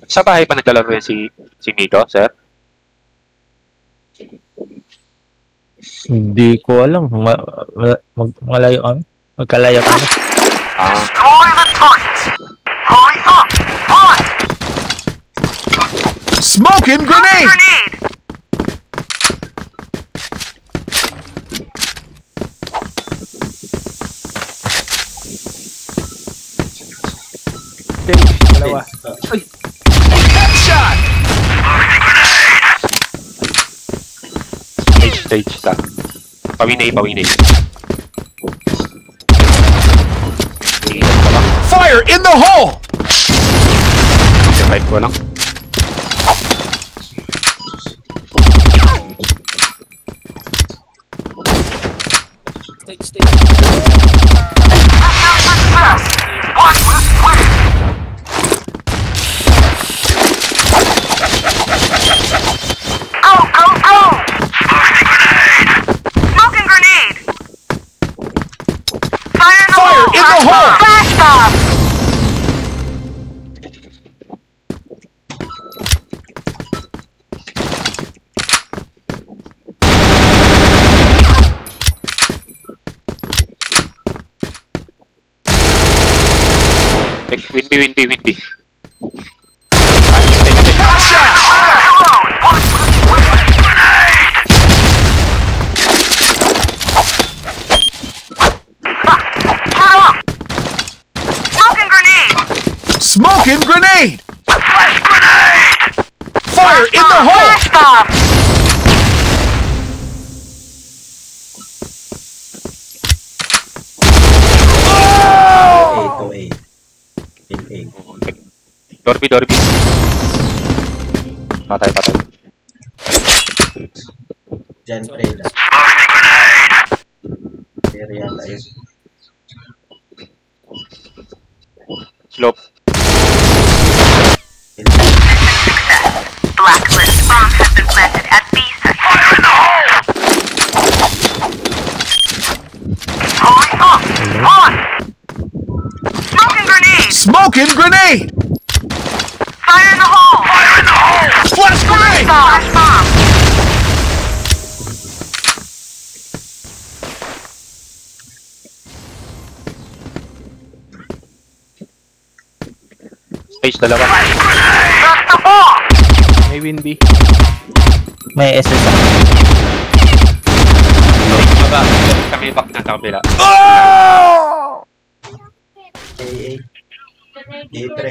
Sa bahay pa naglalaro yan si Nico, sir? Hindi ko alam. Malayo kami. Magkalayo kami. Destroy the targets! Hurry up! Run! Smoking grenade! Dalawa. Ay! Headshot! Stage lang. Pawinay. Fire in the hole! Revive ko lang. Stage. Watch this way! Go! Smoking grenade! Fire in the hole! Flash bomb! Windy. Smoking grenade! Flash grenade! Fire in the hole! Flash bomb! Dorby. Patay. Diyan, pray lang. Area tayo. Slope. Blacklist bombs have been planted at B site. Fire in the hole! Hurry up! Run! Smoking grenade! Fire in the hole! Flash grenade! Flash bomb! Stage dalawa. That's the bomb! May windy. May SS ako. Kami back na kabila. Oh! AA. Libre.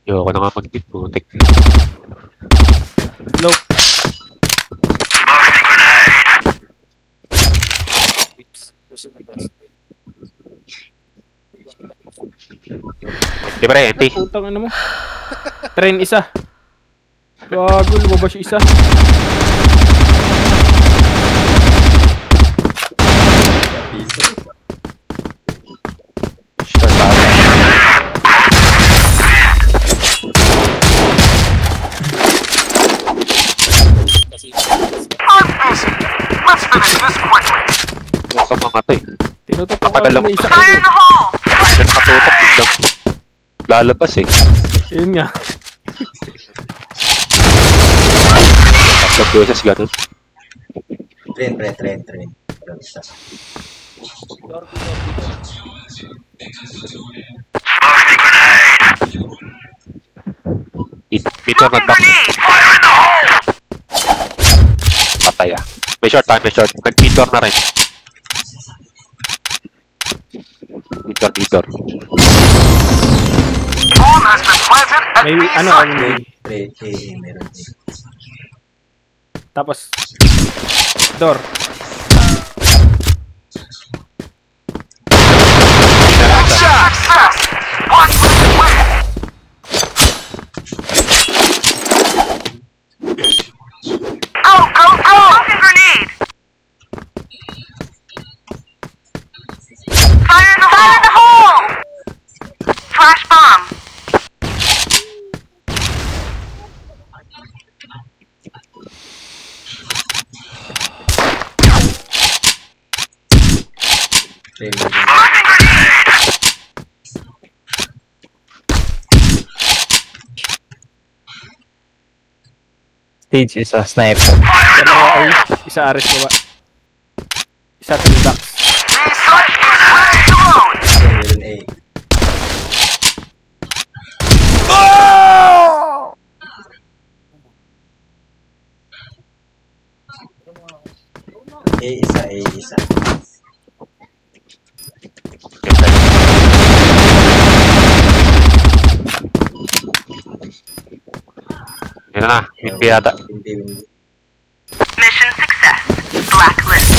Ayoko na nga mag-bit putik. Low. Di ba rin, empty? Putang ano mo. Train isa. Gago, lumabas yung isa. Sure, I'm busy. Let's finish this quickly. Huwag kang mamatay. Tinututok Matagal lang. may isa. Fire in the hole! Diyan nakatutok, biglang lalabas eh. Yun nga. Tatlong beses ganun. Train. Walang isa. Peter nag-back. Patay ah. May short. Nag-Peter na rin. Peter. Bomb has been planted at May B ano, site. windy. AA meron din. Tapos, door. Success! Watch this way! Go! Smoking grenade! Fire in the hole! Flash bomb! Train meron. Stage is a sniper. Dalawa A. Isa Ares baba. Isa Tridax. Train meron A. A isa, A isa. Yan na, hindi yata. Hindi, hindi. Mission success. Blacklist.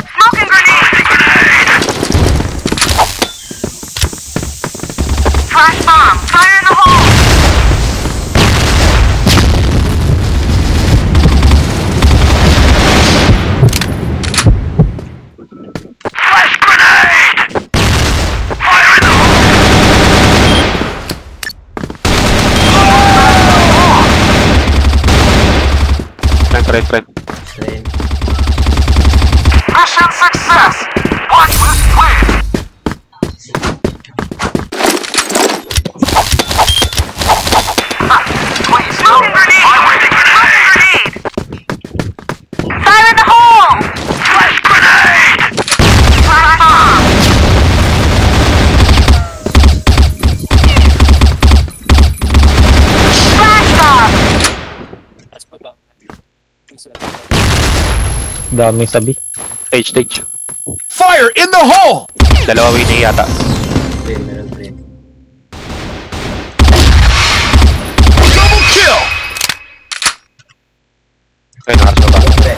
Smoking grenade! Flash bomb! Fire in the hole! Flash grenade! Fire in the Friend. Train. Mission success! Blacklist clear! Please, smoking grenade! Smoking grenade! Fire in the hole! Flash grenade! Flash bomb! Flash bomb! Daming sabi. Stage. Fire in the hole! Dalawa winning yata. Train meron, train. Double kill! Okay, nakaso ba? Pre.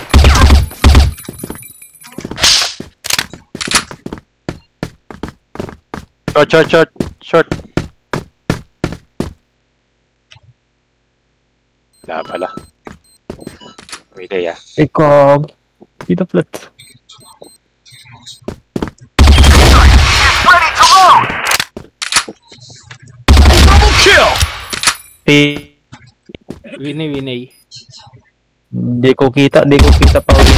Short. Wala pala. Wait, ya. Ikaw. Dito flat. Ready to load! Double kill! Winay. Di ko kita pa ulit.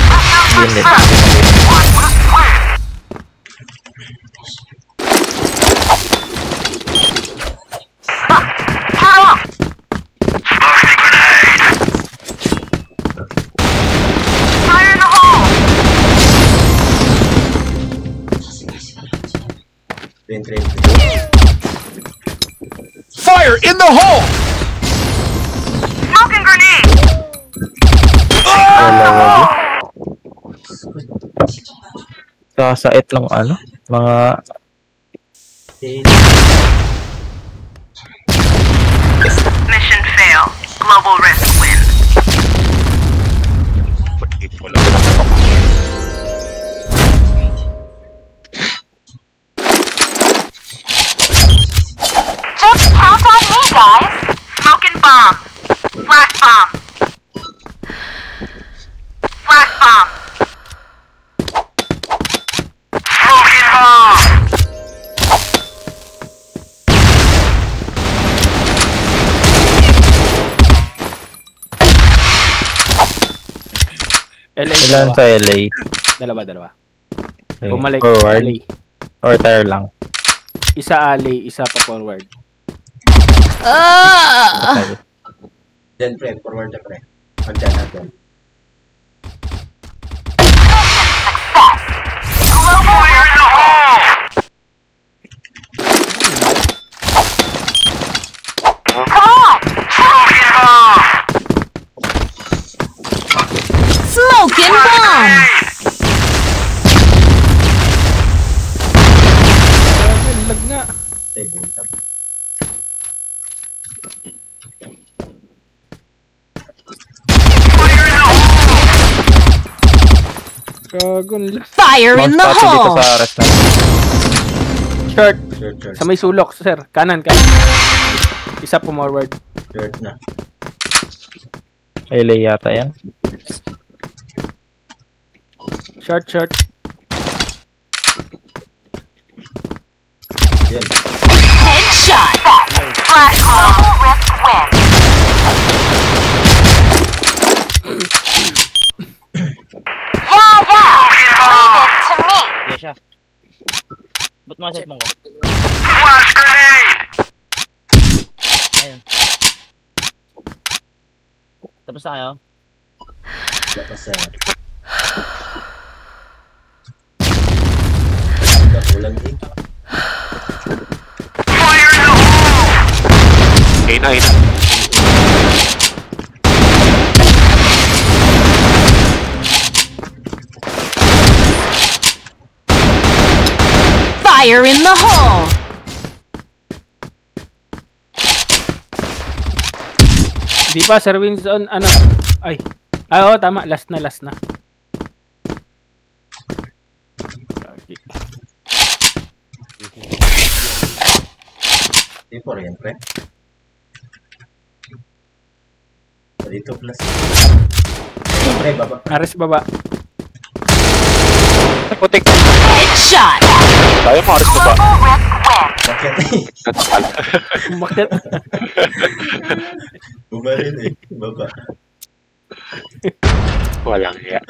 Hindi. Fire in the hole! Train. Fire in the hole! Smoking grenade! Dalawa. Sasait lang ano? Mga Train. Mission fail. Global risk win. Just count on me, guys. Smoking bomb. Flash bomb. Flash bomb. Smoking bomb. LA. ilan sa LA. Dalawa. Okay. Bumalik. Forward. Alley. Or tire lang. Isa alley, isa pa forward. Okay. Then, pre. Forward na, pre. Hagdan. Fire in the hole! Come on! Smoking bomb! Smoking bomb! Lag nga. Train. Fire in the hole! Gagon lag. Fire in the Bounce pati dito hole! sa arrest na. Short. Short. Sa may sulok, sir. Kanan. Isa po forward. Short na. LA yata yan. Short. Yan. Headshot! Flash bomb. Global risk win. Ba't mga set mo ko? Flash grenade! Ayun. Tapos na kayo? Tapos kulang din. Fire in the hole! Ina. Fire in the hole! Di pa, Sir Winston, ano? Ay. Oo, tama. Last na. Okay. Tipo rin, pre. Dito plus. Pre, baba. Ares baba. Putik. Headshot! Tayo mo, aris ko ba? Bakit? Bakit? Bumarin eh. Baba. Walang iya.